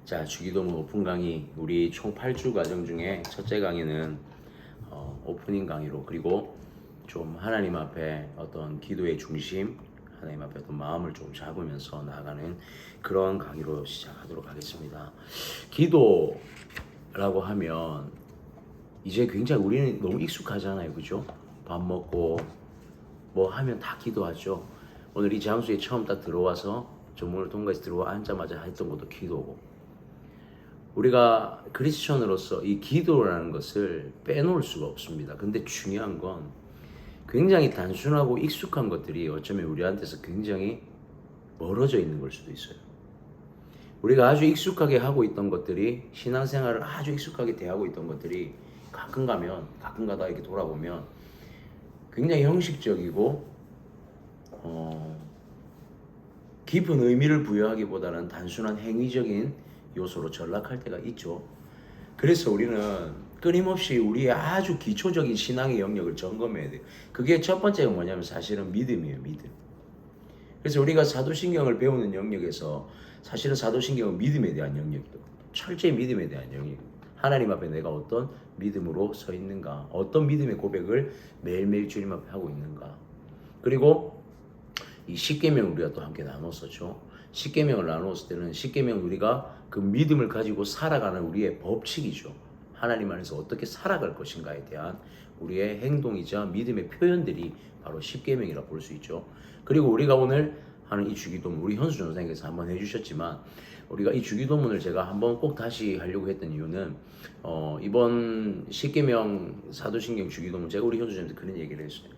자, 주기도문 오픈 강의 우리 총 8주 과정 중에 첫째 강의는 오프닝 강의로, 그리고 좀 하나님 앞에 어떤 기도의 중심, 하나님 앞에 어떤 마음을 좀 잡으면서 나아가는 그런 강의로 시작하도록 하겠습니다. 기도라고 하면 이제 굉장히 우리는 너무 익숙하잖아요, 그죠? 밥 먹고 뭐 하면 다 기도하죠. 오늘 이 장소에 처음 딱 들어와서 전문을 통과해서 들어와 앉자마자 했던 것도 기도고, 우리가 크리스천으로서 이 기도라는 것을 빼놓을 수가 없습니다. 근데 중요한 건 굉장히 단순하고 익숙한 것들이 어쩌면 우리한테서 굉장히 멀어져 있는 걸 수도 있어요. 우리가 아주 익숙하게 하고 있던 것들이, 신앙생활을 아주 익숙하게 대하고 있던 것들이 가끔 가다 이렇게 돌아보면 굉장히 형식적이고 깊은 의미를 부여하기보다는 단순한 행위적인 요소로 전락할 때가 있죠. 그래서 우리는 끊임없이 우리의 아주 기초적인 신앙의 영역을 점검해야 돼요. 그게 첫 번째가 뭐냐면 사실은 믿음이에요, 믿음. 그래서 우리가 사도신경을 배우는 영역에서 사실은 사도신경은 믿음에 대한 영역이거든요. 철저히 믿음에 대한 영역. 하나님 앞에 내가 어떤 믿음으로 서 있는가, 어떤 믿음의 고백을 매일매일 주님 앞에 하고 있는가. 그리고 이 십계명 우리가 또 함께 나눴었죠. 십계명을 나누었을 때는 십계명 우리가 그 믿음을 가지고 살아가는 우리의 법칙이죠. 하나님 안에서 어떻게 살아갈 것인가에 대한 우리의 행동이자 믿음의 표현들이 바로 십계명이라 볼 수 있죠. 그리고 우리가 오늘 하는 이 주기도문, 우리 현수 전사님께서 한번 해주셨지만, 우리가 이 주기도문을 제가 한번 꼭 다시 하려고 했던 이유는 이번 십계명 사도신경 주기도문, 제가 우리 현수 전사님한테 그런 얘기를 했어요.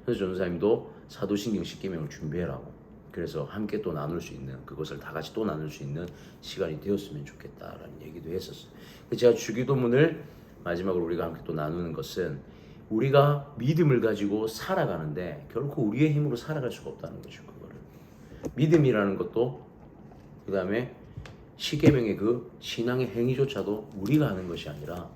현수 전사님도 사도신경 십계명을 준비해라고. 그래서 함께 또 나눌 수 있는, 그것을 다 같이 또 나눌 수 있는 시간이 되었으면 좋겠다라는 얘기도 했었어요. 제가 주기도문을 마지막으로 우리가 함께 또 나누는 것은, 우리가 믿음을 가지고 살아가는데 결코 우리의 힘으로 살아갈 수가 없다는 거죠. 그거를 믿음이라는 것도, 그 다음에 십계명의 그 신앙의 행위조차도 우리가 하는 것이 아니라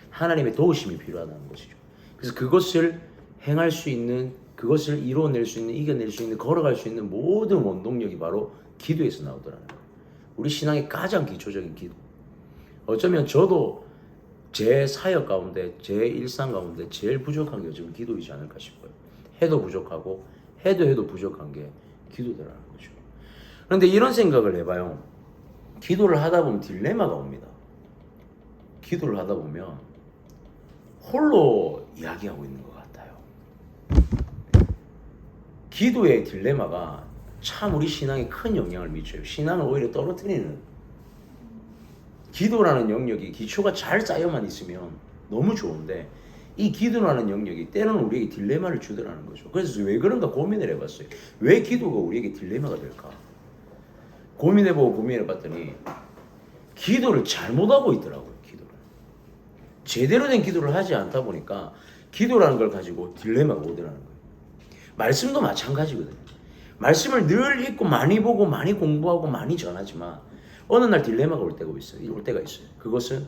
하나님의 도우심이 필요하다는 것이죠. 그래서 그것을 행할 수 있는, 그것을 이뤄낼 수 있는, 이겨낼 수 있는, 걸어갈 수 있는 모든 원동력이 바로 기도에서 나오더라는 거예요. 우리 신앙의 가장 기초적인 기도. 어쩌면 저도 제 사역 가운데, 제 일상 가운데 제일 부족한 게 요즘 기도이지 않을까 싶어요. 해도 부족하고 해도 부족한 게 기도더라는 거죠. 그런데 이런 생각을 해봐요. 기도를 하다 보면 딜레마가 옵니다. 기도를 하다 보면 홀로 이야기하고 있는 것 같아요. 기도의 딜레마가 참 우리 신앙에 큰 영향을 미쳐요. 신앙을 오히려 떨어뜨리는, 기도라는 영역이 기초가 잘 쌓여만 있으면 너무 좋은데, 이 기도라는 영역이 때로는 우리에게 딜레마를 주더라는 거죠. 그래서 왜 그런가 고민을 해봤어요. 왜 기도가 우리에게 딜레마가 될까? 고민해봤더니 기도를 잘못하고 있더라고요. 기도를 제대로 된 기도를 하지 않다 보니까 기도라는 걸 가지고 딜레마가 오더라는 거예요. 말씀도 마찬가지거든요. 말씀을 늘 읽고 많이 보고 많이 공부하고 많이 전하지만 어느 날 딜레마가 올 때가 있어요. 그것은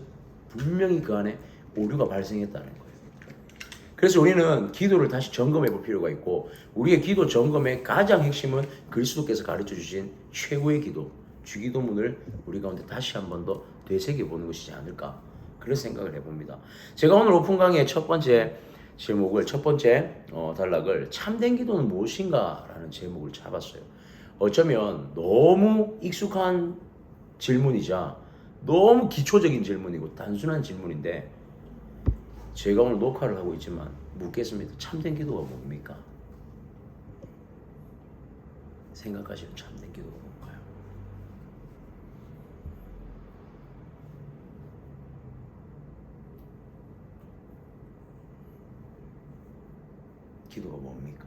분명히 그 안에 오류가 발생했다는 거예요. 그래서 우리는 기도를 다시 점검해 볼 필요가 있고, 우리의 기도 점검의 가장 핵심은 그리스도께서 가르쳐 주신 최고의 기도, 주기도문을 우리 가운데 다시 한 번 더 되새겨 보는 것이지 않을까, 그런 생각을 해봅니다. 제가 오늘 오픈 강의의 첫 번째 단락을 참된 기도는 무엇인가 라는 제목을 잡았어요. 어쩌면 너무 익숙한 질문이자 너무 기초적인 질문이고 단순한 질문인데, 제가 오늘 녹화를 하고 있지만 묻겠습니다. 참된 기도가 뭡니까? 생각하시는 참된 기도가 뭔가요? 기도가 뭡니까?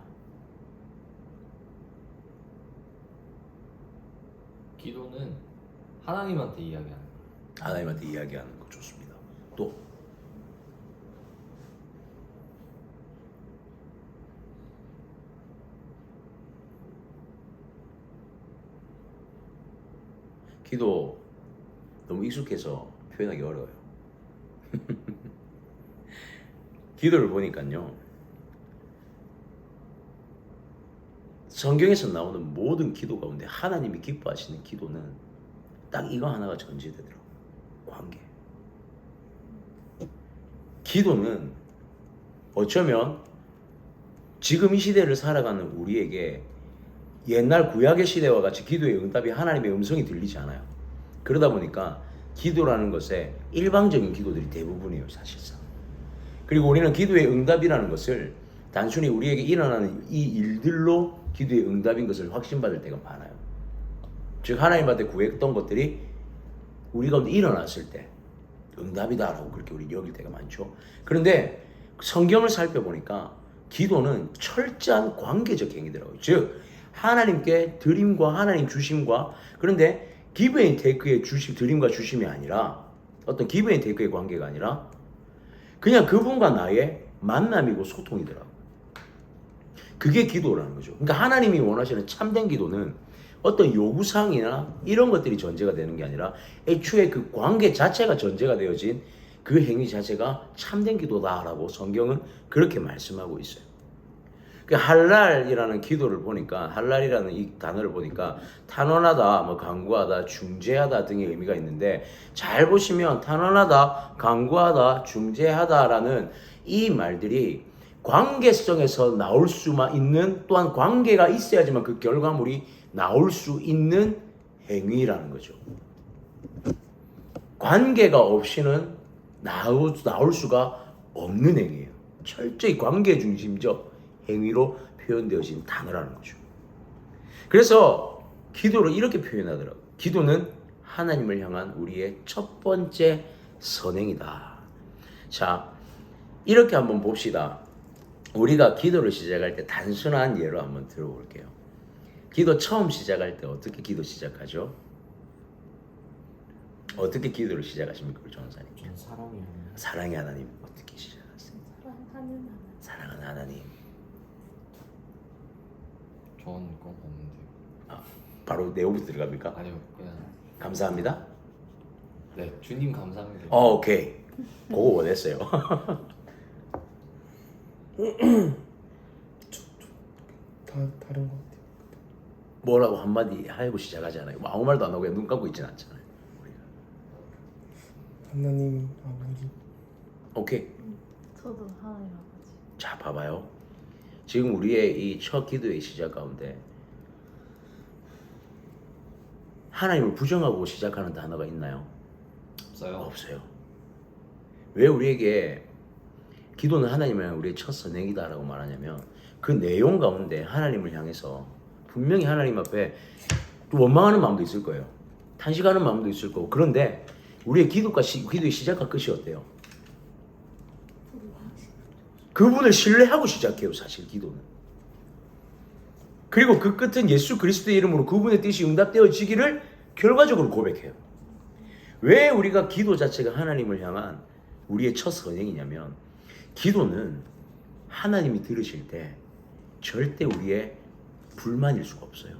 기도는 하나님한테 이야기하는 거예요. 하나님한테 이야기하는 거 좋습니다. 또 기도 너무 익숙해서 표현하기 어려워요. 기도를 보니까요, 성경에서 나오는 모든 기도 가운데 하나님이 기뻐하시는 기도는 딱 이거 하나가 전제되더라고. 관계. 기도는 어쩌면 지금 이 시대를 살아가는 우리에게 옛날 구약의 시대와 같이 기도의 응답이 하나님의 음성이 들리지 않아요. 그러다 보니까 기도라는 것에 일방적인 기도들이 대부분이에요, 사실상. 그리고 우리는 기도의 응답이라는 것을 단순히 우리에게 일어나는 이 일들로 기도의 응답인 것을 확신받을 때가 많아요. 즉 하나님한테 구했던 것들이 우리 가운데 일어났을 때 응답이다라고 그렇게 우리 여길 때가 많죠. 그런데 성경을 살펴보니까 기도는 철저한 관계적 행위더라고요. 즉 하나님께 드림과 하나님 주심과, 그런데 give and take의 주심, 드림과 주심이 아니라 어떤 give and take의 관계가 아니라 그냥 그분과 나의 만남이고 소통이더라고요. 그게 기도라는 거죠. 그러니까 하나님이 원하시는 참된 기도는 어떤 요구사항이나 이런 것들이 전제가 되는 게 아니라 애초에 그 관계 자체가 전제가 되어진 그 행위 자체가 참된 기도다라고 성경은 그렇게 말씀하고 있어요. 그 할랄이라는 기도를 보니까, 할랄이라는 이 단어를 보니까 탄원하다, 뭐 간구하다, 중재하다 등의 의미가 있는데, 잘 보시면 탄원하다, 간구하다, 중재하다라는 이 말들이 관계성에서 나올 수만 있는, 또한 관계가 있어야지만 그 결과물이 나올 수 있는 행위라는 거죠. 관계가 없이는 나올 수가 없는 행위예요. 철저히 관계 중심적 행위로 표현되어진 단어라는 거죠. 그래서 기도를 이렇게 표현하더라고요. 기도는 하나님을 향한 우리의 첫 번째 선행이다. 자, 이렇게 한번 봅시다. 우리가 기도를 시작할 때 단순한 예로 한번 들어볼게요. 기도 처음 시작할 때 어떻게 기도 시작하죠? 어떻게 기도를 시작하십니까, 우리 전사님? 저는 사랑의 하나님 어떻게 시작하세요? 사랑하는 하나님. 사랑하는 하나님. 저는 건 없는데. 바로 내용부터 들어갑니까? 아니요, 그냥 감사합니다. 네, 주님 감사합니다. 오케이. 그거 원했어요. 다른 것 같아요. 뭐라고 한마디 하고 시작하잖아요. 뭐 아무 말도 안 하고 그냥 눈 감고 있지는 않잖아요. 우리가. 하나님 아버지. 오케이. 저도 하나님 아버지. 자, 봐봐요. 지금 우리의 이 첫 기도의 시작 가운데 하나님을 부정하고 시작하는 단어가 있나요? 없어요. 없어요. 왜 우리에게 기도는 하나님을 향한 우리의 첫 선행이다라고 말하냐면 그 내용 가운데 하나님을 향해서 분명히 하나님 앞에 원망하는 마음도 있을 거예요. 탄식하는 마음도 있을 거고. 그런데 우리의 기도의 시작과 끝이 어때요? 그분을 신뢰하고 시작해요, 사실 기도는. 그리고 그 끝은 예수 그리스도의 이름으로 그분의 뜻이 응답되어지기를 결과적으로 고백해요. 왜 우리가 기도 자체가 하나님을 향한 우리의 첫 선행이냐면, 기도는 하나님이 들으실 때 절대 우리의 불만일 수가 없어요.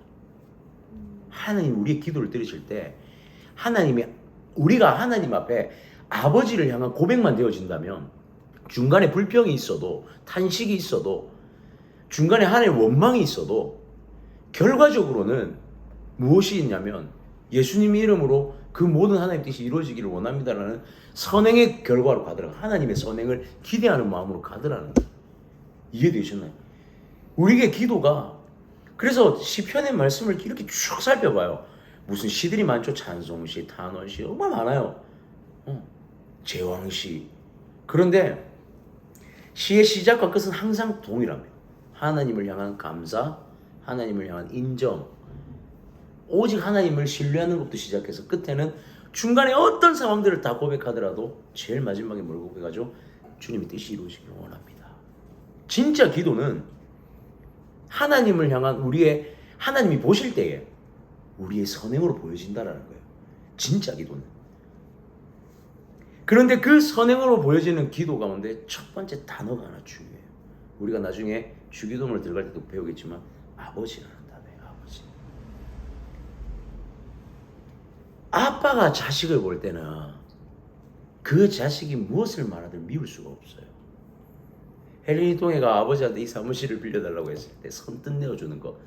하나님 우리의 기도를 들으실 때 우리가 하나님 앞에 아버지를 향한 고백만 되어진다면, 중간에 불평이 있어도, 탄식이 있어도, 중간에 하나님의 원망이 있어도 결과적으로는 무엇이 있냐면 예수님의 이름으로 그 모든 하나님 뜻이 이루어지기를 원합니다라는 선행의 결과로 가더라고요. 하나님의 선행을 기대하는 마음으로 가더라는 거예요. 이해되셨나요? 우리에게 기도가, 그래서 시편의 말씀을 이렇게 쭉 살펴봐요. 무슨 시들이 많죠. 찬송시, 탄원시, 얼마나 많아요. 제왕시. 그런데 시의 시작과 끝은 항상 동일합니다. 하나님을 향한 감사, 하나님을 향한 인정, 오직 하나님을 신뢰하는 것부터 시작해서 끝에는 중간에 어떤 상황들을 다 고백하더라도 제일 마지막에 뭘 고백하죠? 주님의 뜻이 이루어지길 원합니다. 진짜 기도는 하나님을 향한 하나님이 보실 때에 우리의 선행으로 보여진다라는 거예요. 진짜 기도는. 그런데 그 선행으로 보여지는 기도 가운데 첫 번째 단어가 하나 중요해요. 우리가 나중에 주기도문을 들어갈 때도 배우겠지만 아버지라는 단어예요. 아버지. 아빠가 자식을 볼 때는 그 자식이 무엇을 말하든 미울 수가 없어요. 헬린이 동해가 아버지한테 이 사무실을 빌려달라고 했을 때 선뜻 내어주는 거,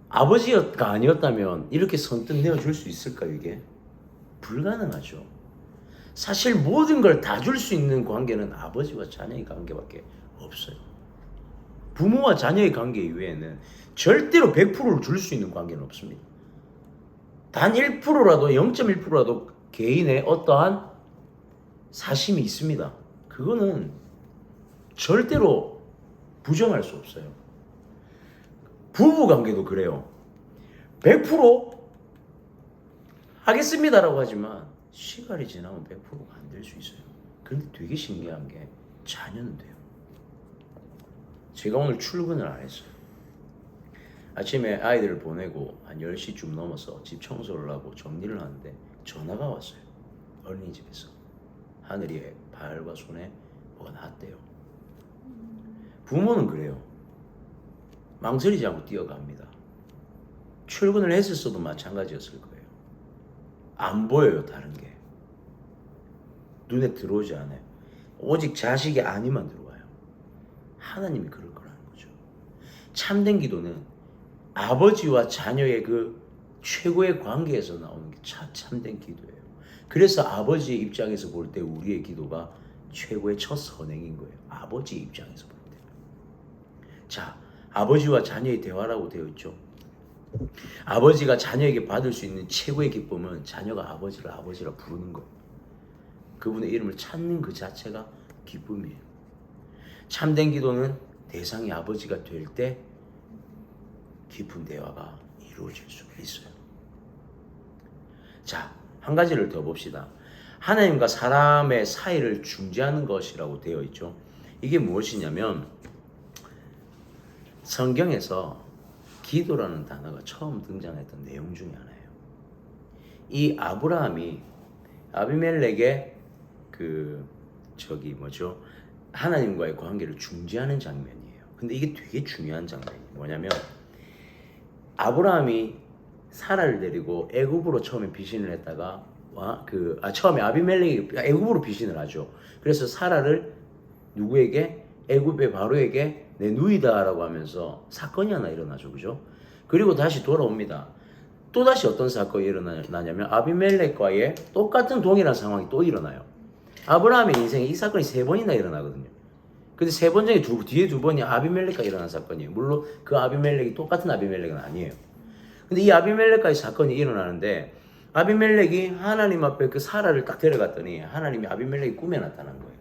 아버지가 아니었다면 이렇게 선뜻 내어줄 수 있을까요? 이게 불가능하죠. 사실 모든 걸 다 줄 수 있는 관계는 아버지와 자녀의 관계밖에 없어요. 부모와 자녀의 관계 이외에는 절대로 100%를 줄 수 있는 관계는 없습니다. 단 1%라도 0.1%라도 개인의 어떠한 사심이 있습니다. 그거는 절대로 부정할 수 없어요. 부부 관계도 그래요. 100% 하겠습니다라고 하지만 시간이 지나면 100%가 안 될 수 있어요. 그런데 되게 신기한 게 자녀는 돼요. 제가 오늘 출근을 안 했어요. 아침에 아이들을 보내고 한 10시쯤 넘어서 집 청소를 하고 정리를 하는데 전화가 왔어요. 어린이집에서. 하늘이의 발과 손에 뭐가 나왔대요. 부모는 그래요. 망설이지 않고 뛰어갑니다. 출근을 했었어도 마찬가지였을 거예요. 안 보여요, 다른 게. 눈에 들어오지 않아요. 오직 자식이 아니만 들어와요. 하나님이 그럴 거라는 거죠. 참된 기도는 아버지와 자녀의 그 최고의 관계에서 나오는 게 참된 기도예요. 그래서 아버지의 입장에서 볼 때 우리의 기도가 최고의 첫 선행인 거예요. 아버지 입장에서 볼 때. 자, 아버지와 자녀의 대화라고 되어 있죠. 아버지가 자녀에게 받을 수 있는 최고의 기쁨은 자녀가 아버지를 아버지라 부르는 거예요. 그분의 이름을 찾는 그 자체가 기쁨이에요. 참된 기도는 대상이 아버지가 될 때 깊은 대화가 이루어질 수 있어요. 자, 한 가지를 더 봅시다. 하나님과 사람의 사이를 중재하는 것이라고 되어 있죠. 이게 무엇이냐면 성경에서 기도라는 단어가 처음 등장했던 내용 중에 하나예요. 이 아브라함이 아비멜렉의 하나님과의 관계를 중재하는 장면이에요. 근데 이게 되게 중요한 장면이에요. 뭐냐면 아브라함이 사라를 데리고 애굽으로 처음에 비신을 했다가 처음에 아비멜렉이 애굽으로 비신을 하죠. 그래서 사라를 누구에게? 애굽의 바로에게 내 누이다라고 하면서 사건이 하나 일어나죠. 그죠? 그리고 다시 돌아옵니다. 또 다시 어떤 사건이 일어나냐면 아비멜렉과의 똑같은 동일한 상황이 또 일어나요. 아브라함의 인생에 이 사건이 3번이나 일어나거든요. 근데 3번 중에 뒤에 2번이 아비멜렉과 일어난 사건이에요. 물론 그 아비멜렉이 똑같은 아비멜렉은 아니에요. 근데 이 아비멜렉과의 사건이 일어나는데 아비멜렉이 하나님 앞에 그 사라를 딱 데려갔더니 하나님이 아비멜렉이 꿈에 나타난 거예요.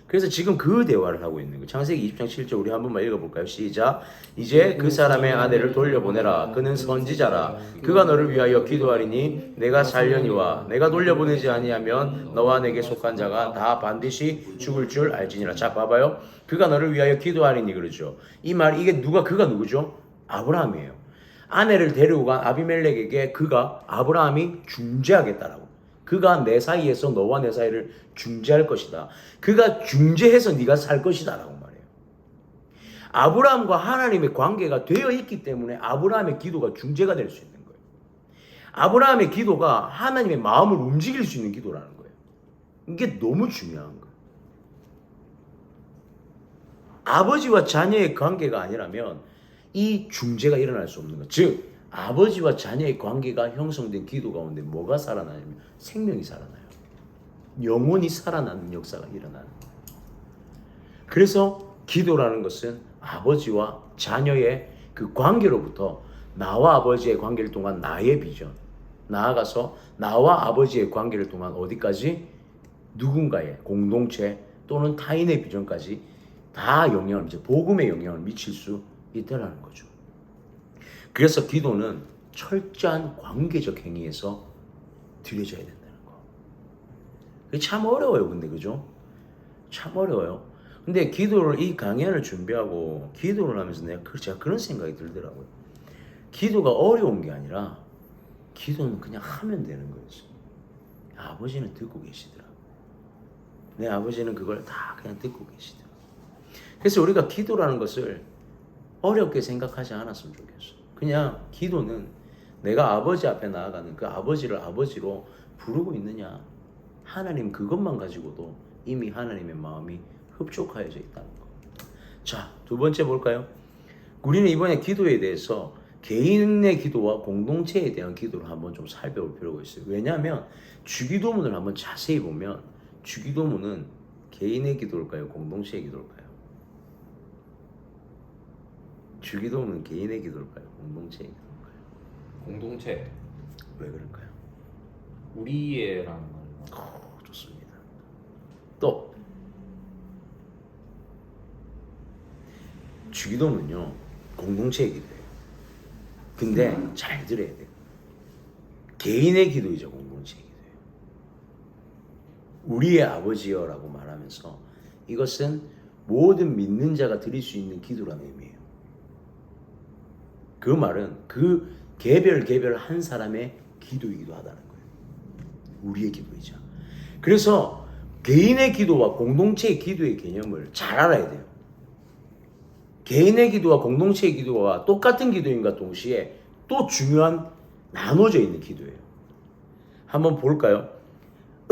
그래서 지금 그 대화를 하고 있는 거예요. 창세기 20장 7절 우리 한 번만 읽어볼까요? 시작. 이제 그 사람의 아내를 돌려보내라. 그는 선지자라. 그가 너를 위하여 기도하리니 내가 살려니와 내가 돌려보내지 아니하면 너와 내게 속한 자가 다 반드시 죽을 줄 알지니라. 자, 봐봐요. 그가 너를 위하여 기도하리니 그러죠. 이 말 이게 그가 누구죠? 아브라함이에요. 아내를 데리고 간 아비멜렉에게 아브라함이 중재하겠다라고. 그가 내 사이에서 너와 내 사이를 중재할 것이다. 그가 중재해서 네가 살 것이다 라고 말해요. 아브라함과 하나님의 관계가 되어 있기 때문에 아브라함의 기도가 중재가 될 수 있는 거예요. 아브라함의 기도가 하나님의 마음을 움직일 수 있는 기도라는 거예요. 이게 너무 중요한 거예요. 아버지와 자녀의 관계가 아니라면 이 중재가 일어날 수 없는 거예요. 즉 아버지와 자녀의 관계가 형성된 기도 가운데 뭐가 살아나냐면 생명이 살아나요. 영혼이 살아나는 역사가 일어나는 거예요. 그래서 기도라는 것은 아버지와 자녀의 그 관계로부터 나와 아버지의 관계를 통한 나의 비전, 나아가서 나와 아버지의 관계를 통한 어디까지? 누군가의 공동체 또는 타인의 비전까지 다 복음의 영향을 미칠 수 있다는 거죠. 그래서 기도는 철저한 관계적 행위에서 드려져야 된다는 거. 그게 참 어려워요, 근데 그죠? 참 어려워요. 근데 이 강연을 준비하고 기도를 하면서 제가 그런 생각이 들더라고요. 기도가 어려운 게 아니라 기도는 그냥 하면 되는 거였어요. 아버지는 듣고 계시더라. 내 아버지는 그걸 다 그냥 듣고 계시더라. 그래서 우리가 기도라는 것을 어렵게 생각하지 않았으면 좋겠어. 그냥 기도는 내가 아버지 앞에 나아가는 그 아버지를 아버지로 부르고 있느냐. 하나님 그것만 가지고도 이미 하나님의 마음이 흡족하여져 있다는 거. 자, 2번째 볼까요? 우리는 이번에 기도에 대해서 개인의 기도와 공동체에 대한 기도를 한번 좀 살펴볼 필요가 있어요. 왜냐하면 주기도문을 한번 자세히 보면 주기도문은 개인의 기도일까요? 공동체의 기도일까요? 주기도문은 개인의 기도일까요? 공동체의 기도일까요? 공동체. 왜 그럴까요? 우리의라는 말이요. 좋습니다. 또 주기도문요 공동체의 기도예요. 근데 잘 들어야 돼요. 개인의 기도이죠. 공동체의 기도예요. 우리의 아버지여라고 말하면서 이것은 모든 믿는 자가 드릴 수 있는 기도라는 의미예요. 그 말은 그 개별 한 사람의 기도이기도 하다는 거예요. 우리의 기도이자. 그래서 개인의 기도와 공동체의 기도의 개념을 잘 알아야 돼요. 개인의 기도와 공동체의 기도가 똑같은 기도인가 동시에 또 중요한 나눠져 있는 기도예요. 한번 볼까요?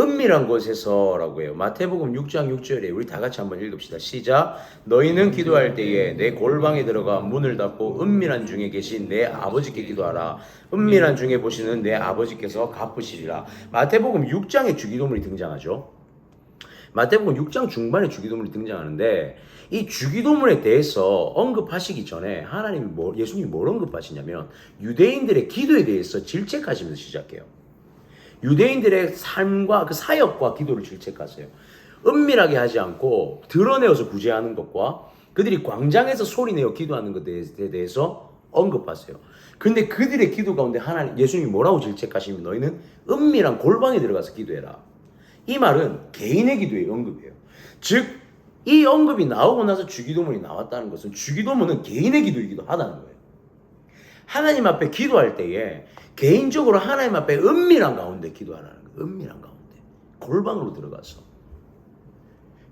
은밀한 곳에서라고 해요. 마태복음 6장 6절에 우리 다 같이 한번 읽읍시다. 시작. 너희는 기도할 때에 내 골방에 들어가 문을 닫고 은밀한 중에 계신 내 아버지께 기도하라. 은밀한 중에 보시는 내 아버지께서 갚으시리라. 마태복음 6장에 주기도문이 등장하죠. 마태복음 6장 중반에 주기도문이 등장하는데 이 주기도문에 대해서 언급하시기 전에 예수님이 뭘 언급하시냐면 유대인들의 기도에 대해서 질책하시면서 시작해요. 유대인들의 삶과 그 사역과 기도를 질책하세요. 은밀하게 하지 않고 드러내어서 구제하는 것과 그들이 광장에서 소리내어 기도하는 것에 대해서 언급하세요. 근데 그들의 기도 가운데 예수님이 뭐라고 질책하시면 너희는 은밀한 골방에 들어가서 기도해라. 이 말은 개인의 기도의 언급이에요. 즉, 이 언급이 나오고 나서 주기도문이 나왔다는 것은 주기도문은 개인의 기도이기도 하다는 거예요. 하나님 앞에 기도할 때에 개인적으로 하나님 앞에 은밀한 가운데 기도하라는 거예요. 은밀한 가운데. 골방으로 들어가서.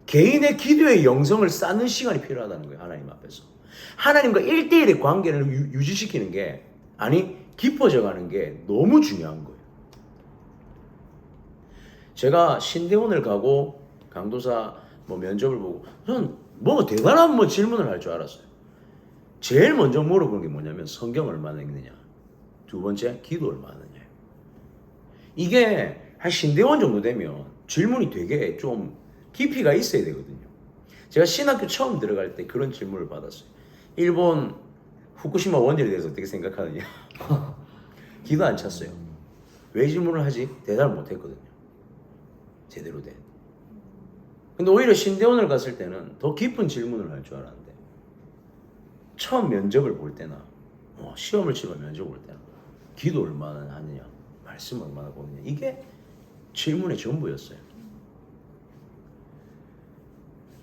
개인의 기도의 영성을 쌓는 시간이 필요하다는 거예요. 하나님 앞에서. 하나님과 1대1의 관계를 유지시키는 게 깊어져 가는 게 너무 중요한 거예요. 제가 신대원을 가고 강도사 면접을 보고 저는 대단한 질문을 할 줄 알았어요. 제일 먼저 물어보는 게 뭐냐면 성경 얼마나 읽느냐. 두 번째 기도 얼마나 하느냐. 이게 한 신대원 정도 되면 질문이 되게 좀 깊이가 있어야 되거든요. 제가 신학교 처음 들어갈 때 그런 질문을 받았어요. 일본 후쿠시마 원전에 대해서 어떻게 생각하느냐. 기도 안 찼어요. 왜 질문을 하지? 대답을 못 했거든요. 제대로 된. 근데 오히려 신대원을 갔을 때는 더 깊은 질문을 할 줄 알았는데 처음 면접을 볼 때나 시험을 치러 면접을 볼 때나 기도 얼마나 하느냐, 말씀 얼마나 보느냐, 이게 질문의 전부였어요.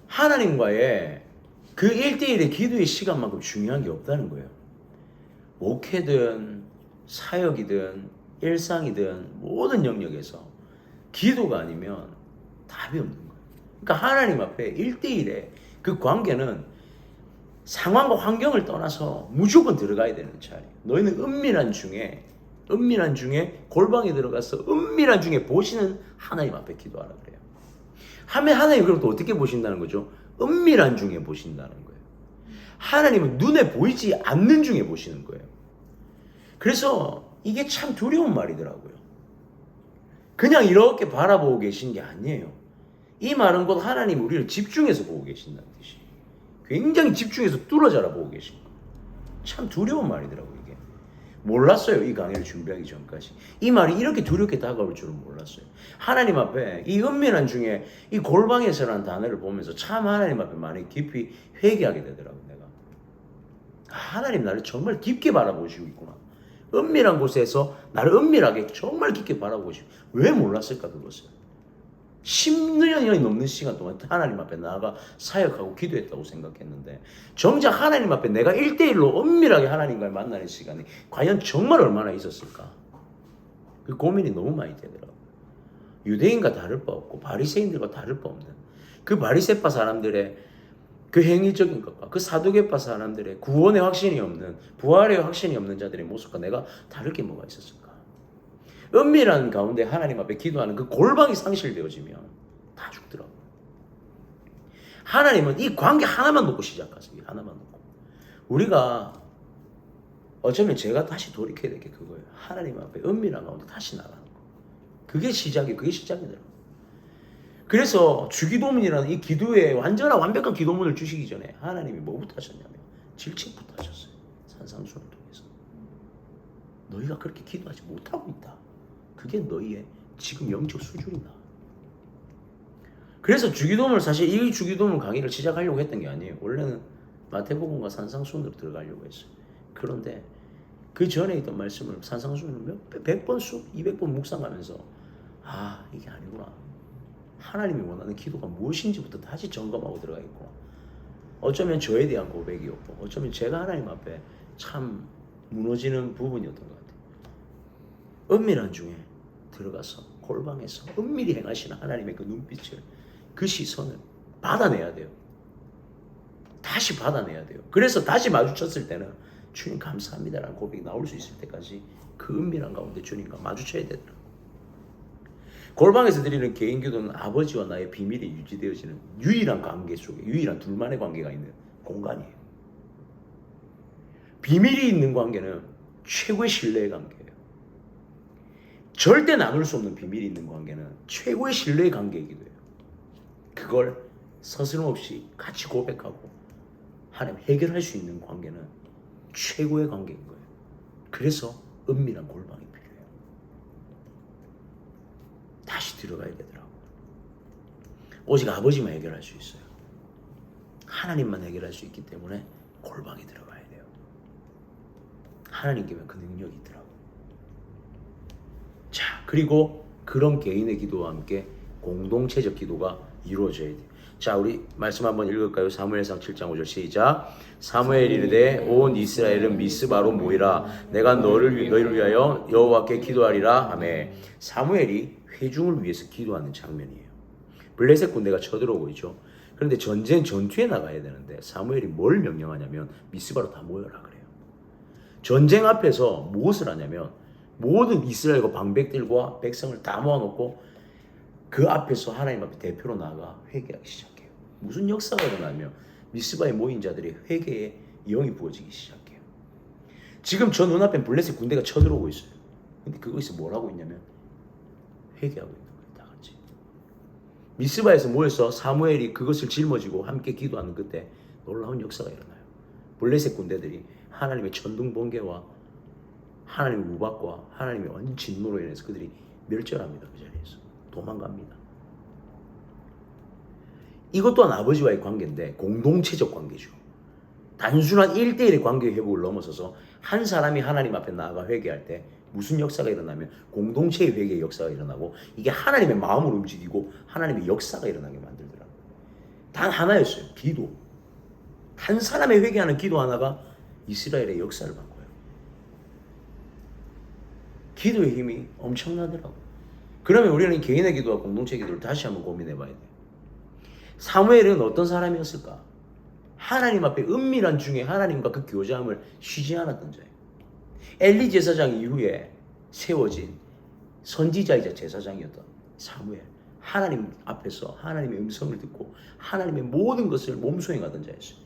하나님과의 그 1대1의 기도의 시간만큼 중요한 게 없다는 거예요. 목회든 사역이든 일상이든 모든 영역에서 기도가 아니면 답이 없는 거예요. 그러니까 하나님 앞에 1대1의 그 관계는 상황과 환경을 떠나서 무조건 들어가야 되는 자리. 너희는 은밀한 중에 골방에 들어가서 은밀한 중에 보시는 하나님 앞에 기도하라 그래요. 하나님 그럼 또 어떻게 보신다는 거죠? 은밀한 중에 보신다는 거예요. 하나님은 눈에 보이지 않는 중에 보시는 거예요. 그래서 이게 참 두려운 말이더라고요. 그냥 이렇게 바라보고 계신 게 아니에요. 이 말은 곧 하나님 우리를 집중해서 보고 계신다는 뜻이. 굉장히 집중해서 뚫어져라 보고 계신 거예요. 참 두려운 말이더라고요, 이게. 몰랐어요, 이 강의를 준비하기 전까지. 이 말이 이렇게 두렵게 다가올 줄은 몰랐어요. 하나님 앞에 이 은밀한 중에 이 골방에서라는 단어를 보면서 참 하나님 앞에 많이 깊이 회개하게 되더라고요, 내가. 하나님 나를 정말 깊게 바라보시고 있구나. 은밀한 곳에서 나를 은밀하게 정말 깊게 바라보시고. 왜 몰랐을까, 그것을. 10년이 넘는 시간 동안 하나님 앞에 나아가 사역하고 기도했다고 생각했는데 정작 하나님 앞에 내가 1대1로 은밀하게 하나님과 만나는 시간이 과연 정말 얼마나 있었을까? 그 고민이 너무 많이 되더라고요. 유대인과 다를 바 없고 바리새인들과 다를 바 없는 그 바리새파 사람들의 그 행위적인 것과 그 사두개파 사람들의 구원의 확신이 없는, 부활의 확신이 없는 자들의 모습과 내가 다를 게 뭐가 있었을까? 은밀한 가운데 하나님 앞에 기도하는 그 골방이 상실되어지면 다 죽더라고요. 하나님은 이 관계 하나만 놓고 시작하세요. 하나만 놓고. 우리가 어쩌면 제가 다시 돌이켜야 될 게 그거예요. 하나님 앞에 은밀한 가운데 다시 나가는 거. 그게 시작이더라고요. 그래서 주기도문이라는 이 기도에 완벽한 기도문을 주시기 전에 하나님이 뭐부터 하셨냐면 질책부터 하셨어요. 산상수훈을 통해서. 너희가 그렇게 기도하지 못하고 있다. 그게 너희의 지금 영적 수준이다. 그래서 주기도문을 사실 이 주기도문 강의를 시작하려고 했던 게 아니에요. 원래는 마태복음과 산상수훈으로 들어가려고 했어요. 그런데 그 전에 있던 말씀을 산상수훈을 100번, 200번 묵상하면서 이게 아니구나. 하나님이 원하는 기도가 무엇인지부터 다시 점검하고 들어가겠구나. 어쩌면 저에 대한 고백이었고 어쩌면 제가 하나님 앞에 참 무너지는 부분이었던 것 같아요. 은밀한 중에 들어가서 골방에서 은밀히 행하시는 하나님의 그 눈빛을, 그 시선을 받아내야 돼요. 다시 받아내야 돼요. 그래서 다시 마주쳤을 때는 주님 감사합니다라는 고백이 나올 수 있을 때까지 그 은밀한 가운데 주님과 마주쳐야 되더라고요. 골방에서 드리는 개인 기도는 아버지와 나의 비밀이 유지되어지는 유일한 관계 속에, 유일한 둘만의 관계가 있는 공간이에요. 비밀이 있는 관계는 최고의 신뢰의 관계예요. 절대 나눌 수 없는 비밀이 있는 관계는 최고의 신뢰의 관계이기도 해요. 그걸 서슴없이 같이 고백하고 하나님 해결할 수 있는 관계는 최고의 관계인 거예요. 그래서 은밀한 골방이 필요해요. 다시 들어가야 되더라고요. 오직 아버지만 해결할 수 있어요. 하나님만 해결할 수 있기 때문에 골방에 들어가야 돼요. 하나님께만 그 능력이 있더라고요. 자, 그리고 그런 개인의 기도와 함께 공동체적 기도가 이루어져야 돼요. 자, 우리 말씀 한번 읽을까요? 사무엘상 7장 5절 시작. 사무엘이 이르되 온 이스라엘은 미스바로 모이라. 내가 너희를 위하여 여호와께 기도하리라 하매. 사무엘이 회중을 위해서 기도하는 장면이에요. 블레셋 군대가 쳐들어오고 있죠. 그런데 전투에 나가야 되는데 사무엘이 뭘 명령하냐면 미스바로 다 모여라 그래요. 전쟁 앞에서 무엇을 하냐면 모든 이스라엘과 방백들과 백성을 다 모아놓고 그 앞에서 하나님 앞에 대표로 나가 회개하기 시작해요. 무슨 역사가 일어나면 미스바에 모인 자들이 회개의 영이 부어지기 시작해요. 지금 저 눈앞엔 블레셋 군대가 쳐들어오고 있어요. 근데 그거에서 뭘 하고 있냐면 회개하고 있는 거예요. 다 같이. 미스바에서 모여서 사무엘이 그것을 짊어지고 함께 기도하는 그때 놀라운 역사가 일어나요. 블레셋 군대들이 하나님의 천둥 번개와 하나님의 우박과 하나님의 완전 진노로 인해서 그들이 멸절합니다. 그 자리에서 도망갑니다. 이것 또한 아버지와의 관계인데 공동체적 관계죠. 단순한 1대1의 관계 회복을 넘어서서 한 사람이 하나님 앞에 나아가 회개할 때 무슨 역사가 일어나면 공동체의 회개의 역사가 일어나고 이게 하나님의 마음을 움직이고 하나님의 역사가 일어나게 만들더라고요. 단 하나였어요. 기도. 한 사람의 회개하는 기도 하나가 이스라엘의 역사를 바꿔요. 기도의 힘이 엄청나더라고요. 그러면 우리는 개인의 기도와 공동체 기도를 다시 한번 고민해 봐야 돼요. 사무엘은 어떤 사람이었을까? 하나님 앞에 은밀한 중에 하나님과 그 교제함을 쉬지 않았던 자예요. 엘리 제사장 이후에 세워진 선지자이자 제사장이었던 사무엘. 하나님 앞에서 하나님의 음성을 듣고 하나님의 모든 것을 몸소행하던 자였어요.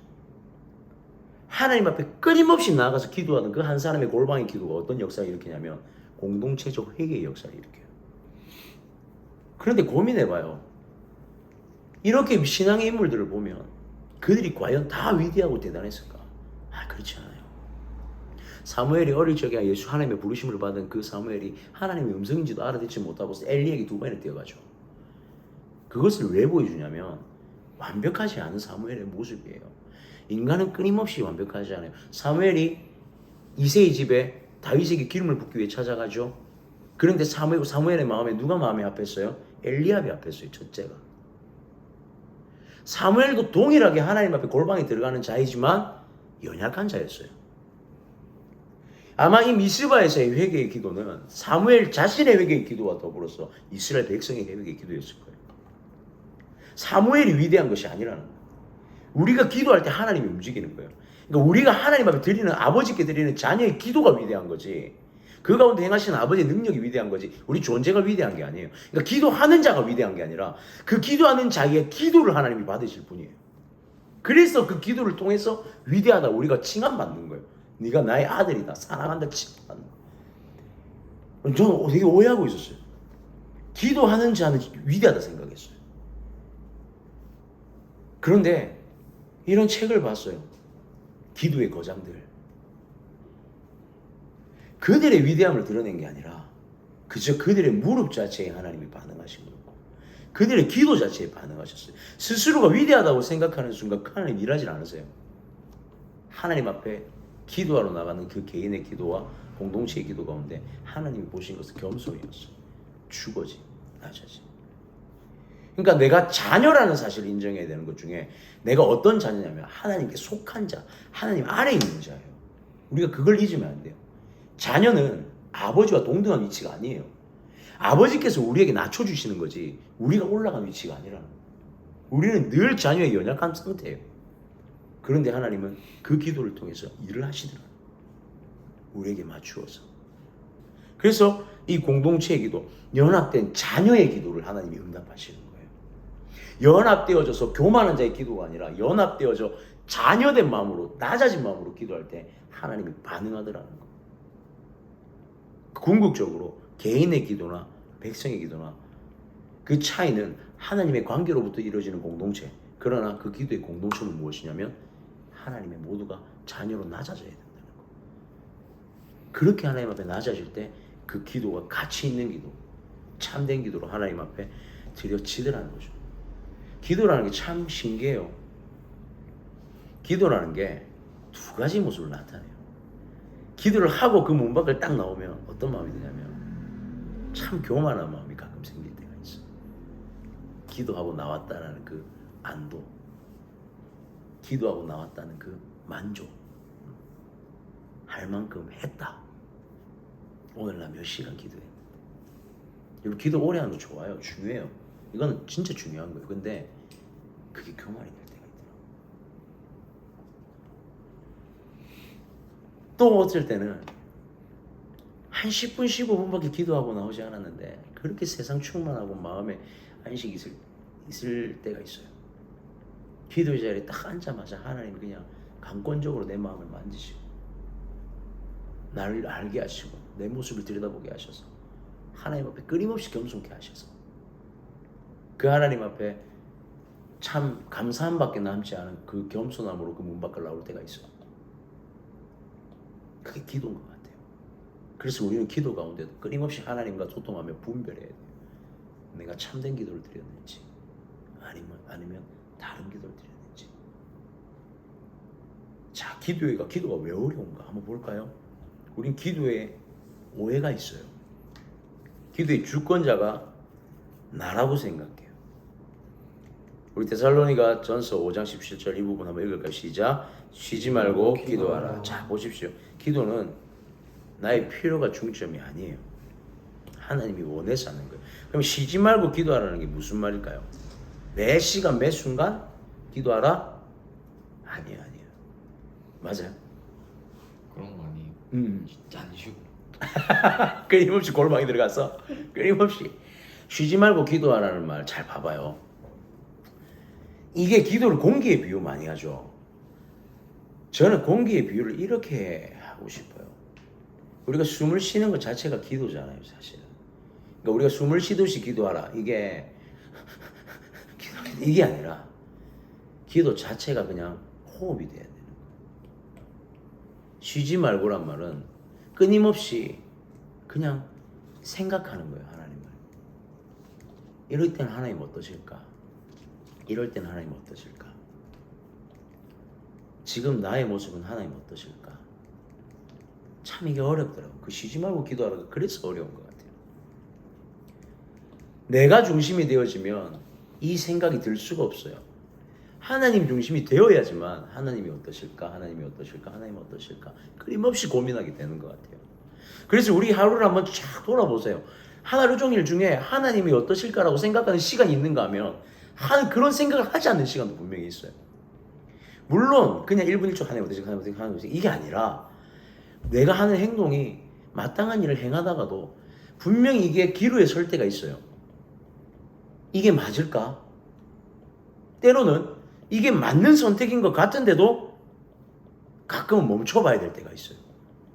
하나님 앞에 끊임없이 나아가서 기도하던 그 한 사람의 골방의 기도가 어떤 역사를 일으키냐면 공동체적 회개의 역사를 일으켜요. 그런데 고민해봐요. 이렇게 신앙의 인물들을 보면 그들이 과연 다 위대하고 대단했을까? 그렇지 않아요. 사무엘이 어릴 적에 예수 하나님의 부르심을 받은 그 사무엘이 하나님의 음성인지도 알아듣지 못하고 엘리에게 2번이나 뛰어가죠. 그것을 왜 보여주냐면 완벽하지 않은 사무엘의 모습이에요. 인간은 끊임없이 완벽하지 않아요. 사무엘이 이새의 집에 다윗에게 기름을 붓기 위해 찾아가죠. 그런데 사무엘의 마음에 누가 마음에 앞섰어요? 엘리압이 앞섰어요. 첫째가. 사무엘도 동일하게 하나님 앞에 골방에 들어가는 자이지만 연약한 자였어요. 아마 이 미스바에서의 회개의 기도는 사무엘 자신의 회개의 기도와 더불어서 이스라엘 백성의 회개의 기도였을 거예요. 사무엘이 위대한 것이 아니라는 거예요. 우리가 기도할 때 하나님이 움직이는 거예요. 그러니까 우리가 하나님 앞에 드리는, 아버지께 드리는 자녀의 기도가 위대한 거지, 그 가운데 행하시는 아버지의 능력이 위대한 거지, 우리 존재가 위대한 게 아니에요. 그러니까 기도하는 자가 위대한 게 아니라 그 기도하는 자의 기도를 하나님이 받으실 분이에요. 그래서 그 기도를 통해서 위대하다 우리가 칭함받는 거예요. 네가 나의 아들이다. 사랑한다. 저는 되게 오해하고 있었어요. 기도하는 자는 위대하다 생각했어요. 그런데 이런 책을 봤어요. 기도의 거장들. 그들의 위대함을 드러낸 게 아니라 그저 그들의 무릎 자체에 하나님이 반응하신 거고 그들의 기도 자체에 반응하셨어요. 스스로가 위대하다고 생각하는 순간 하나님 일하지 않으세요. 하나님 앞에 기도하러 나가는 그 개인의 기도와 공동체의 기도 가운데 하나님이 보신 것은 겸손이었어요. 죽어지, 낮아지. 그러니까 내가 자녀라는 사실을 인정해야 되는 것 중에 내가 어떤 자녀냐면 하나님께 속한 자, 하나님 아래에 있는 자예요. 우리가 그걸 잊으면 안 돼요. 자녀는 아버지와 동등한 위치가 아니에요. 아버지께서 우리에게 낮춰주시는 거지 우리가 올라간 위치가 아니라는 거예요. 우리는 늘 자녀의 연약한 상태예요. 그런데 하나님은 그 기도를 통해서 일을 하시더라고요. 우리에게 맞추어서. 그래서 이 공동체의 기도, 연합된 자녀의 기도를 하나님이 응답하시는 거예요. 연합되어져서 교만한 자의 기도가 아니라 연합되어져 자녀된 마음으로 낮아진 마음으로 기도할 때 하나님이 반응하더라는 거예요. 궁극적으로 개인의 기도나 백성의 기도나 그 차이는 하나님의 관계로부터 이루어지는 공동체. 그러나 그 기도의 공동체는 무엇이냐면 하나님의 모두가 자녀로 낮아져야 된다는 거. 그렇게 하나님 앞에 낮아질 때 그 기도가 가치 있는 기도, 참된 기도로 하나님 앞에 드려지더라는 거죠. 기도라는 게 참 신기해요. 기도라는 게 두 가지 모습을 나타내요. 기도를 하고 그 문 밖을 딱 나오면 어떤 마음이 드냐면 참 교만한 마음이 가끔 생길 때가 있어요. 기도하고 나왔다는 그 안도, 기도하고 나왔다는 그 만족, 할 만큼 했다. 오늘 나 몇 시간 기도했는데. 여러분 기도 오래 하는 거 좋아요. 중요해요. 이거는 진짜 중요한 거예요. 근데 그게 교만이 될 때가 있더라고요. 또 어쩔 때는 한 10분 15분밖에 기도하고 나오지 않았는데 그렇게 세상 충만하고 마음에 안식이 있을 때가 있어요. 기도의 자리에 딱 앉자마자 하나님이 그냥 강권적으로 내 마음을 만지시고 나를 알게 하시고 내 모습을 들여다보게 하셔서 하나님 앞에 끊임없이 겸손케 하셔서 그 하나님 앞에 참 감사함밖에 남지 않은 그 겸손함으로 그 문 밖을 나올 때가 있어요. 그게 기도인 것 같아요. 그래서 우리는 기도 가운데도 끊임없이 하나님과 소통하며 분별해야 돼요. 내가 참된 기도를 드렸는지 아니면 다른 기도를 드렸는지. 자, 기도가 왜 어려운가 한번 볼까요? 우린 기도에 오해가 있어요. 기도의 주권자가 나라고 생각해요. 우리 데살로니가 전서 5장 17절 이 부분 한번 읽을까요? 시작. 쉬지 말고 기도하라. 자, 보십시오. 기도는 나의 필요가 중점이 아니에요. 하나님이 원해서 하는 거예요. 그럼 쉬지 말고 기도하라는 게 무슨 말일까요? 매 시간 매 순간 기도하라? 아니에요. 맞아요. 그런 거 아니에요. 진짜 안 쉬고. 끊임없이 골방에 들어가서 끊임없이 쉬지 말고 기도하라는 말 잘 봐봐요. 이게 기도를 공기에 비유 많이 하죠. 저는 공기의 비유를 이렇게 하고 싶어요. 우리가 숨을 쉬는 것 자체가 기도잖아요, 사실은. 그러니까 우리가 숨을 쉬듯이 기도하라. 이게 아니라 기도 자체가 그냥 호흡이 돼야 되는 거예요. 쉬지 말고란 말은 끊임없이 그냥 생각하는 거예요, 하나님을. 이럴 때는 하나님 어떠실까? 이럴 때는 하나님 어떠실까? 지금 나의 모습은 하나님 어떠실까? 참 이게 어렵더라고요. 그 쉬지 말고 기도하라가 그래서 어려운 것 같아요. 내가 중심이 되어지면 이 생각이 들 수가 없어요. 하나님 중심이 되어야지만 하나님이 어떠실까? 하나님이 어떠실까? 하나님이 어떠실까? 끊임없이 고민하게 되는 것 같아요. 그래서 우리 하루를 한번 쫙 돌아보세요. 하루 종일 중에 하나님이 어떠실까라고 생각하는 시간이 있는가 하면 그런 생각을 하지 않는 시간도 분명히 있어요. 물론 그냥 1분 1초 하나님 어떠실까? 이게 아니라 내가 하는 행동이 마땅한 일을 행하다가도 분명히 이게 기로에 설 때가 있어요. 이게 맞을까? 때로는 이게 맞는 선택인 것 같은데도 가끔은 멈춰봐야 될 때가 있어요.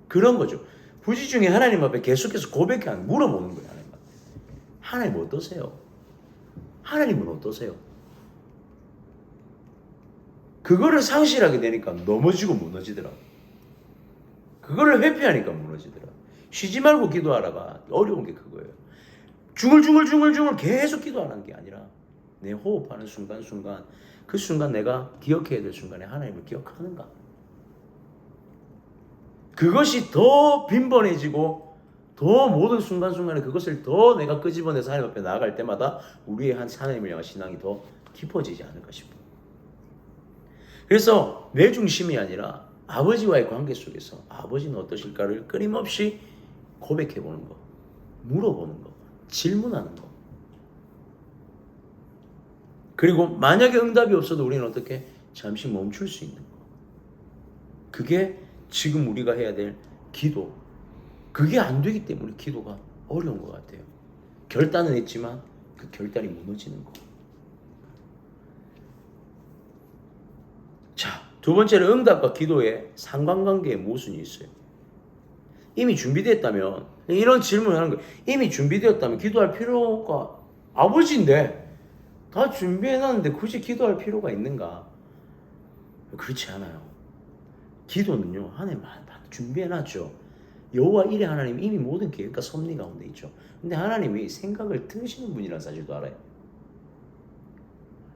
그런 거죠. 부지 중에 하나님 앞에 계속해서 고백해 물어보는 거예요. 하나님 앞에. 하나님 어떠세요? 하나님은 어떠세요? 그거를 상실하게 되니까 넘어지고 무너지더라고. 그거를 회피하니까 무너지더라. 쉬지 말고 기도하라가 어려운 게 그거예요. 중얼중얼 계속 기도하는 게 아니라 내 호흡하는 순간순간 그 순간 내가 기억해야 될 순간에 하나님을 기억하는가. 그것이 더 빈번해지고 더 모든 순간순간에 그것을 더 내가 끄집어내서 하나님 앞에 나아갈 때마다 우리의 하나님을 향한 신앙이 더 깊어지지 않을까 싶어요. 그래서 내 중심이 아니라 아버지와의 관계 속에서 아버지는 어떠실까를 끊임없이 고백해보는 거, 물어보는 거, 질문하는 거. 그리고 만약에 응답이 없어도 우리는 어떻게 잠시 멈출 수 있는 거. 그게 지금 우리가 해야 될 기도. 그게 안 되기 때문에 기도가 어려운 것 같아요. 결단은 했지만 그 결단이 무너지는 거. 자, 두 번째는 응답과 기도의 상관관계에 모순이 있어요. 이미 준비됐다면 이런 질문을 하는 거예요. 이미 준비되었다면 기도할 필요가 아버지인데 다 준비해놨는데 굳이 기도할 필요가 있는가? 그렇지 않아요. 기도는요, 하나님 준비해놨죠. 여호와 일의 하나님 이미 모든 계획과 섭리 가운데 있죠. 근데 하나님이 생각을 트시는 분이라는 사실도 알아요.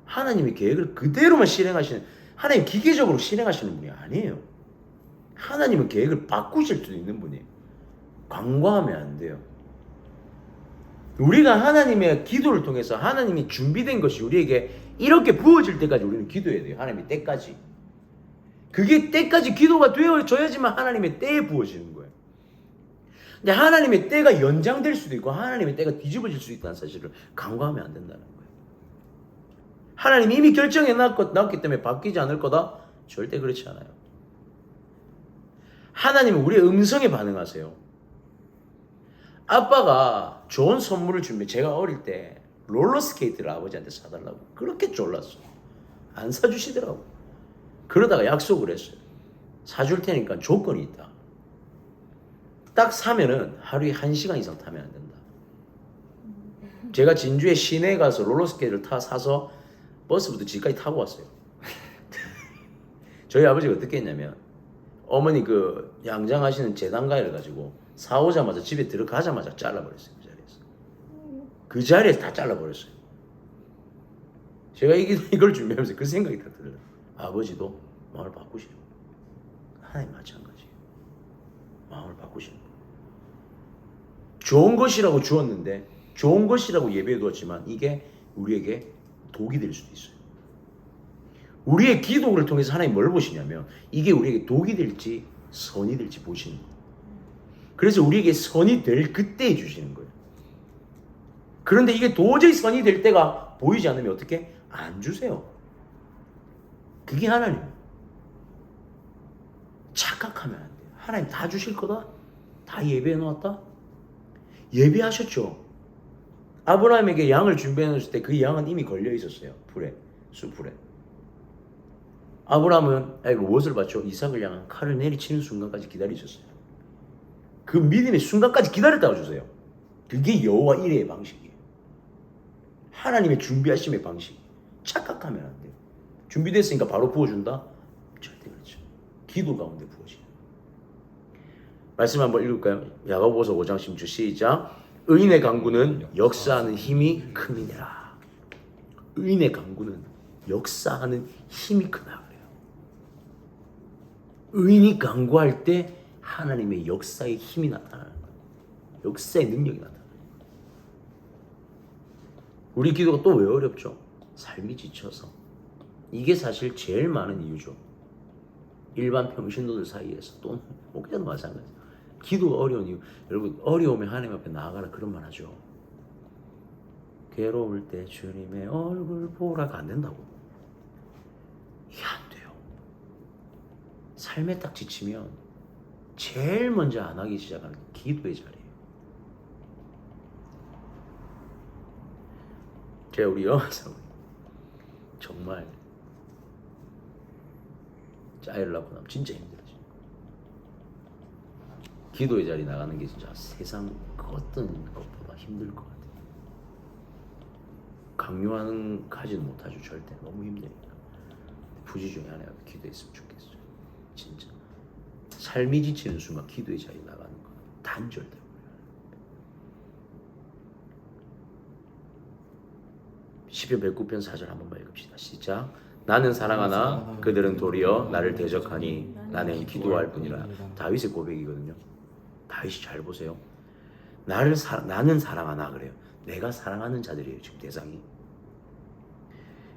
하나님이 계획을 그대로만 실행하시는, 하나님 기계적으로 실행하시는 분이 아니에요. 하나님은 계획을 바꾸실 수도 있는 분이에요. 간과하면 안 돼요. 우리가 하나님의 기도를 통해서 하나님이 준비된 것이 우리에게 이렇게 부어질 때까지 우리는 기도해야 돼요. 하나님의 때까지. 그게 때까지 기도가 되어져야지만 하나님의 때에 부어지는 거예요. 근데 하나님의 때가 연장될 수도 있고 하나님의 때가 뒤집어질 수 있다는 사실을 간과하면 안 된다는 거예요. 하나님이 이미 결정해 놨기 때문에 바뀌지 않을 거다? 절대 그렇지 않아요. 하나님은 우리의 음성에 반응하세요. 아빠가 좋은 선물을 준비해. 제가 어릴 때 롤러스케이트를 아버지한테 사달라고 그렇게 졸랐어. 안 사주시더라고. 그러다가 약속을 했어요. 사줄 테니까 조건이 있다. 딱 사면은 하루에 1시간 이상 타면 안 된다. 제가 진주에 시내에 가서 롤러스케이트를 사서 버스부터 집까지 타고 왔어요. 저희 아버지가 어떻게 했냐면 어머니 그 양장하시는 재단가위를 가지고 사오자마자 집에 들어가자마자 잘라버렸어요. 그 자리에서. 그 자리에서 다 잘라버렸어요. 제가 이걸 준비하면서 그 생각이 딱 들어요. 아버지도 마음을 바꾸시는 거예요. 하나님 마찬가지예요. 마음을 바꾸시는 거예요. 좋은 것이라고 주었는데 좋은 것이라고 예배해 두었지만 이게 우리에게 독이 될 수도 있어요. 우리의 기도를 통해서 하나님 뭘 보시냐면 이게 우리에게 독이 될지 선이 될지 보시는 거예요. 그래서 우리에게 선이 될 그때에 주시는 거예요. 그런데 이게 도저히 선이 될 때가 보이지 않으면 어떻게? 안 주세요. 그게 하나님이에요. 착각하면 안 돼요. 하나님 다 주실 거다? 다 예배해 놓았다? 예배하셨죠? 아브라함에게 양을 준비해 놓으실 때 그 양은 이미 걸려 있었어요. 풀에, 수풀에. 아브라함은 무엇을 받죠? 이삭을 향한 칼을 내리치는 순간까지 기다리셨어요. 그 믿음의 순간까지 기다렸다고 주세요. 그게 여호와 이레의 방식이에요. 하나님의 준비하심의 방식. 착각하면 안 돼요. 준비됐으니까 바로 부어준다? 절대 그렇죠. 기도 가운데 부어지는. 말씀 한번 읽을까요? 야고보서 5장 16절 시작. 의인의 강구는 역사하는 힘이 큼이니라. 의인의 강구는 역사하는 힘이 크다 그래요. 의인이 강구할 때 하나님의 역사의 힘이 나타나는 거예요. 역사의 능력이 나타나는 거예요. 우리 기도가 또 왜 어렵죠? 삶이 지쳐서. 이게 사실 제일 많은 이유죠. 일반 평신도들 사이에서 또 목회자도 마찬가지예요. 기도가 어려운 이유. 여러분 어려우면 하나님 앞에 나아가라 그런 말 하죠. 괴로울 때 주님의 얼굴 보라가 안 된다고. 이게 안 돼요. 삶에 딱 지치면 제일 먼저 안 하기 시작하는 기도의 자리예요. 제가 우리 영화상 정말 아이를 낳고 나면 진짜 힘들어요. 기도의 자리 나가는 게 진짜 세상 그 어떤 것보다 힘들 것 같아요. 강요하는 가지는 못하죠. 절대 너무 힘드니까. 부지 중에 하나가 기도했으면 좋겠어요. 진짜 삶이 지치는 순간 기도의 자리 나가는 거 단절돼요. 시편 109편 4절 한 번만 읽읍시다. 시작. 나는 사랑하나 그들은 도리어 나를 대적하니 나는 기도할 뿐이라. 다윗의 고백이거든요. 다윗이 잘 보세요. 나는 사랑하나 그래요. 내가 사랑하는 자들이에요. 지금 대상이.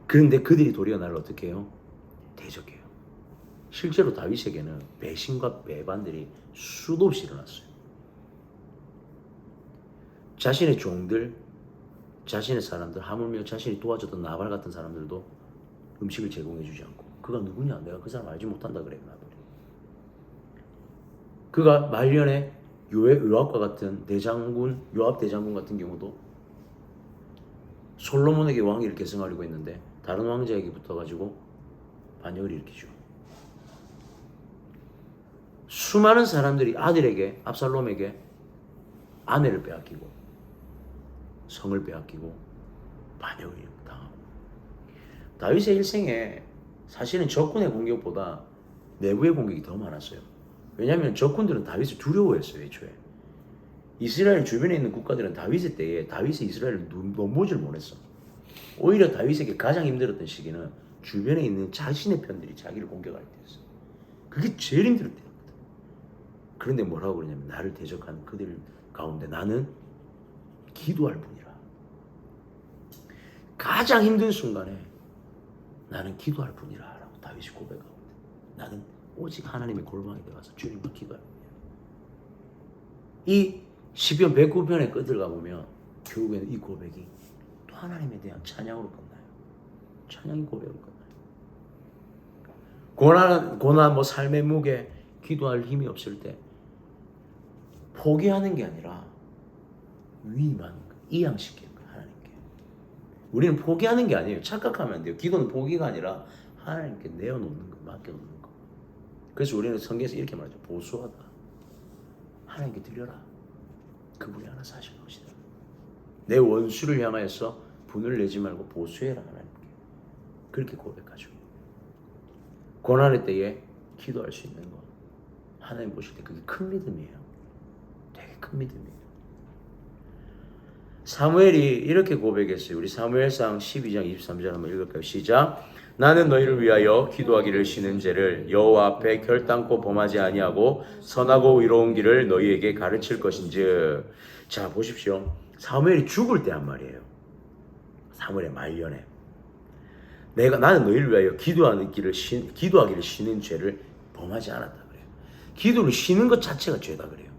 그런데 그들이 도리어 나를 어떻게 해요? 대적해요. 실제로 다윗에게는 배신과 배반들이 수도 없이 일어났어요. 자신의 종들, 자신의 사람들, 하물며 자신이 도와줬던 나발 같은 사람들도 음식을 제공해주지 않고, 그가 누구냐? 내가 그 사람 알지 못한다 그래요. 나발이. 그가 말년에 요압과 같은 대장군, 요압 대장군 같은 경우도 솔로몬에게 왕위를 계승하려고 했는데 다른 왕자에게 붙어가지고 반역을 일으키죠. 수많은 사람들이 아들에게, 압살롬에게 아내를 빼앗기고 성을 빼앗기고 반역을 당하고, 다윗의 일생에 사실은 적군의 공격보다 내부의 공격이 더 많았어요. 왜냐하면 적군들은 다윗을 두려워했어요. 애초에 이스라엘 주변에 있는 국가들은 다윗의 때에 다윗이 이스라엘을 넘보질 못했어. 오히려 다윗에게 가장 힘들었던 시기는 주변에 있는 자신의 편들이 자기를 공격할 때였어. 그게 제일 힘들 때였거든. 그런데 뭐라고 그러냐면, 나를 대적하는 그들 가운데 나는 기도할 뿐이라. 가장 힘든 순간에 나는 기도할 뿐이라 라고 다윗이 고백하고, 나는 오직 하나님의 골방에 들어가서 주님과 기도할 뿐이야. 이 시편 109편의 끝을 가보면 결국에는 이 고백이 또 하나님에 대한 찬양으로 끝나요. 찬양이 고백으로 끝나요. 고난, 뭐 삶의 무게, 기도할 힘이 없을 때 포기하는 게 아니라 위임하는 거예요. 이양시키는 거예요. 하나님께. 우리는 포기하는 게 아니에요. 착각하면 안 돼요. 기도는 포기가 아니라 하나님께 내어놓는 거, 맡겨놓는 거. 그래서 우리는 성경에서 이렇게 말하죠. 보수하다. 하나님께 드려라. 그분이 알아서 하실 것이다. 내 원수를 향하여서 분을 내지 말고 보수해라. 하나님께. 그렇게 고백하죠. 고난의 때에 기도할 수 있는 거, 하나님 보실 때 그게 큰 믿음이에요. 되게 큰 믿음이에요. 사무엘이 이렇게 고백했어요. 우리 사무엘상 12장 23절 한번 읽을까요? 시작. 나는 너희를 위하여 기도하기를 쉬는 죄를 여호와 앞에 결단코 범하지 아니하고 선하고 의로운 길을 너희에게 가르칠 것인즉. 자, 보십시오. 사무엘이 죽을 때 한 말이에요. 사무엘의 말년에 나는 너희를 위하여 기도하기를 쉬는 죄를 범하지 않았다 그래요. 기도를 쉬는 것 자체가 죄다 그래요.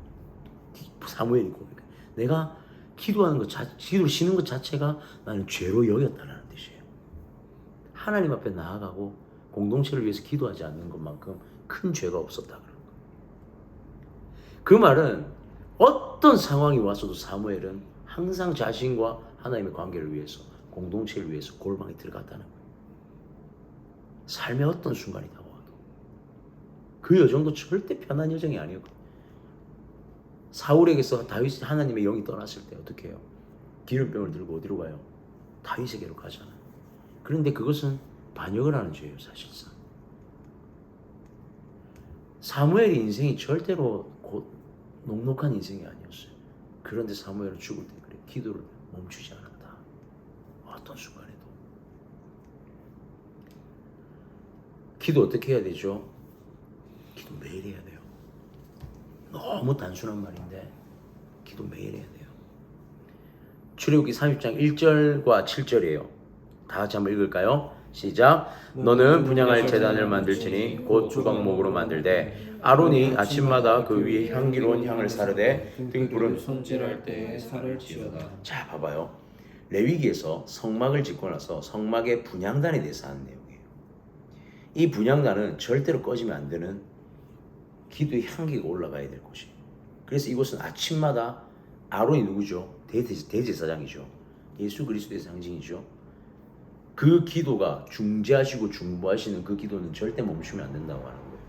사무엘이 고백해요. 내가 기도를 쉬는 것 자체가 나는 죄로 여겼다는 뜻이에요. 하나님 앞에 나아가고 공동체를 위해서 기도하지 않는 것만큼 큰 죄가 없었다 그런 거예요. 그 말은 어떤 상황이 왔어도 사무엘은 항상 자신과 하나님의 관계를 위해서, 공동체를 위해서 골방에 들어갔다는 거예요. 삶의 어떤 순간이 다가와도 그 여정도 절대 편한 여정이 아니었거든요. 사울에게서 다윗이 하나님의 영이 떠났을 때 어떻게 해요? 기름병을 들고 어디로 가요? 다윗에게로 가잖아요. 그런데 그것은 반역을 하는 죄예요. 사실상 사무엘의 인생이 절대로 녹록한 인생이 아니었어요. 그런데 사무엘은 죽을 때 그래, 기도를 멈추지 않았다. 어떤 순간에도. 기도 어떻게 해야 되죠? 기도 매일 해야 돼요. 너무 단순한 말인데 기도 매일 해야 돼요. 출애굽기 30장 1절과 7절이에요. 다 같이 한번 읽을까요? 시작. 너는 분향할 제단을 만들지니 곧 주광목으로 만들되 아론이 아침마다 그 위에 향기로운 향을 사르되 등불은 손질할 때에 살을 지어다. 자, 봐봐요. 레위기에서 성막을 짓고 나서 성막의 분향단에 대해서 하는 내용이에요. 이 분향단은 절대로 꺼지면 안 되는 기도의 향기가 올라가야 될 곳이에요. 그래서 이곳은 아침마다 아론이 누구죠? 대제사장이죠. 예수 그리스도의 상징이죠. 그 기도가 중재하시고 중보하시는 그 기도는 절대 멈추면 안 된다고 하는 거예요.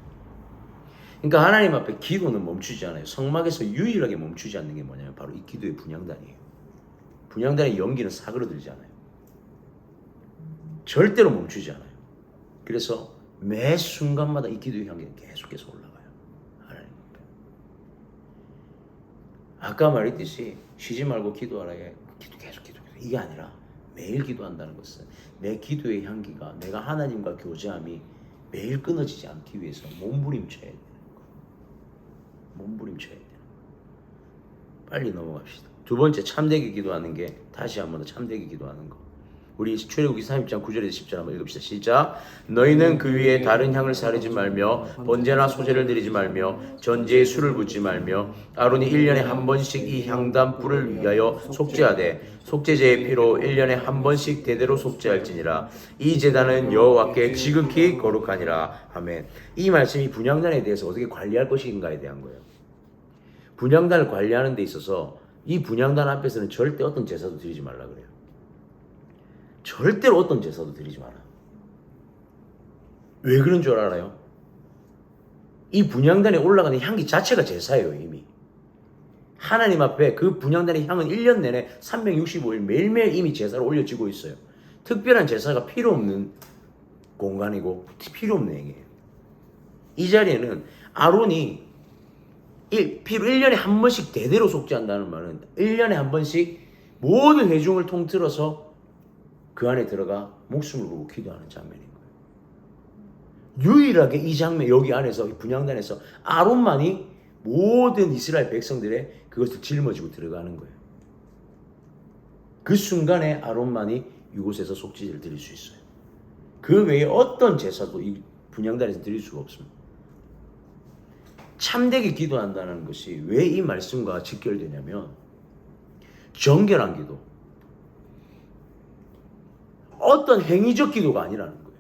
그러니까 하나님 앞에 기도는 멈추지 않아요. 성막에서 유일하게 멈추지 않는 게 뭐냐면 바로 이 기도의 분향단이에요. 분향단의 연기는 사그러들지 않아요. 절대로 멈추지 않아요. 그래서 매 순간마다 이 기도의 향기는 계속해서 올라가요. 하나님 앞에. 아까 말했듯이 쉬지 말고 기도하라. 계속 이게 아니라 매일 기도한다는 것은 내 기도의 향기가 내가 하나님과 교제함이 매일 끊어지지 않기 위해서 몸부림쳐야 되는 거예요. 몸부림쳐야 돼요. 빨리 넘어갑시다. 두 번째, 참되게 기도하는 게 다시 한 번 더 참되게 기도하는 거. 우리 출애굽기 30장 9절에서 10절 한번 읽읍시다. 시작. 너희는 그 위에 다른 향을 사르지 말며 번제나 소제를 드리지 말며 전제에 술을 붓지 말며 아론이 1년에 한 번씩 이 향단 뿔을 위하여 속죄하되 속죄제의 피로 1년에 한 번씩 대대로 속죄할지니라. 이 제단은 여호와께 지극히 거룩하니라. 아멘. 이 말씀이 분향단에 대해서 어떻게 관리할 것인가에 대한 거예요. 분향단을 관리하는 데 있어서 이 분향단 앞에서는 절대 어떤 제사도 드리지 말라 그래요. 절대로 어떤 제사도 드리지 마라. 왜 그런 줄 알아요? 이 분향단에 올라가는 향기 자체가 제사예요. 이미 하나님 앞에 그 분향단의 향은 1년 내내 365일 매일매일 이미 제사로 올려지고 있어요. 특별한 제사가 필요 없는 공간이고 필요 없는 행위예요. 이 자리에는 아론이 피로 1년에 한 번씩 대대로 속죄한다는 말은 1년에 한 번씩 모든 회중을 통틀어서 그 안에 들어가 목숨을 걸고 기도하는 장면인 거예요. 유일하게 이 장면 여기 안에서 분향단에서 아론만이 모든 이스라엘 백성들의 그것을 짊어지고 들어가는 거예요. 그 순간에 아론만이 이곳에서 속죄제를 드릴 수 있어요. 그 외에 어떤 제사도 이 분향단에서 드릴 수가 없습니다. 참되게 기도한다는 것이 왜 이 말씀과 직결되냐면 정결한 기도, 어떤 행위적 기도가 아니라는 거예요.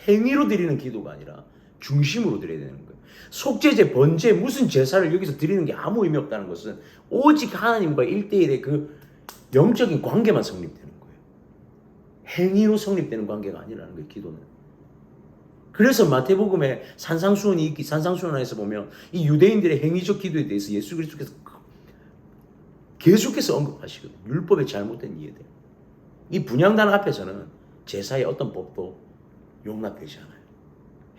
행위로 드리는 기도가 아니라 중심으로 드려야 되는 거예요. 속죄제, 번제, 무슨 제사를 여기서 드리는 게 아무 의미 없다는 것은 오직 하나님과 1대1의 그 영적인 관계만 성립되는 거예요. 행위로 성립되는 관계가 아니라는 거예요. 기도는. 그래서 마태복음에 산상수훈에서 보면 이 유대인들의 행위적 기도에 대해서 예수 그리스도께서 계속해서 언급하시거든요. 율법의 잘못된 이해들. 이 분향단 앞에서는 제사의 어떤 법도 용납되지 않아요.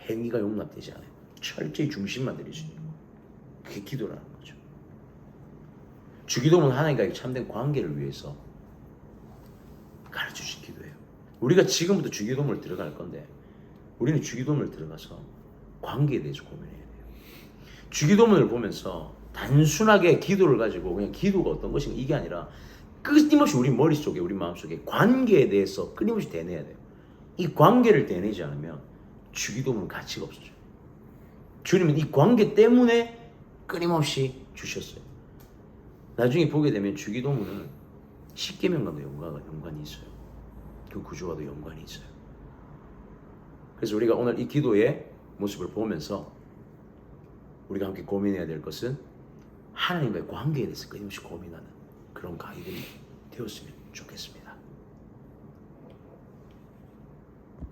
행위가 용납되지 않아요. 철저히 중심만 드릴 수 있는 거예요. 그게 기도라는 거죠. 주기도는 하나님과의 참된 관계를 위해서 가르쳐주신 기도예요. 우리가 지금부터 주기도문을 들어갈 건데 우리는 주기도문을 들어가서 관계에 대해서 고민해야 돼요. 주기도문을 보면서 단순하게 기도를 가지고 그냥 기도가 어떤 것인가 이게 아니라 끊임없이 우리 머릿속에 우리 마음속에 관계에 대해서 끊임없이 대내야 돼요. 이 관계를 대내지 않으면 주기도문은 가치가 없어져요. 주님은 이 관계 때문에 끊임없이 주셨어요. 나중에 보게 되면 주기도문은 십계명과도 연관이 있어요. 그 구조와도 연관이 있어요. 그래서 우리가 오늘 이 기도의 모습을 보면서 우리가 함께 고민해야 될 것은 하나님과의 관계에 대해서 끊임없이 고민하는 그런 강의들이 되었으면 좋겠습니다.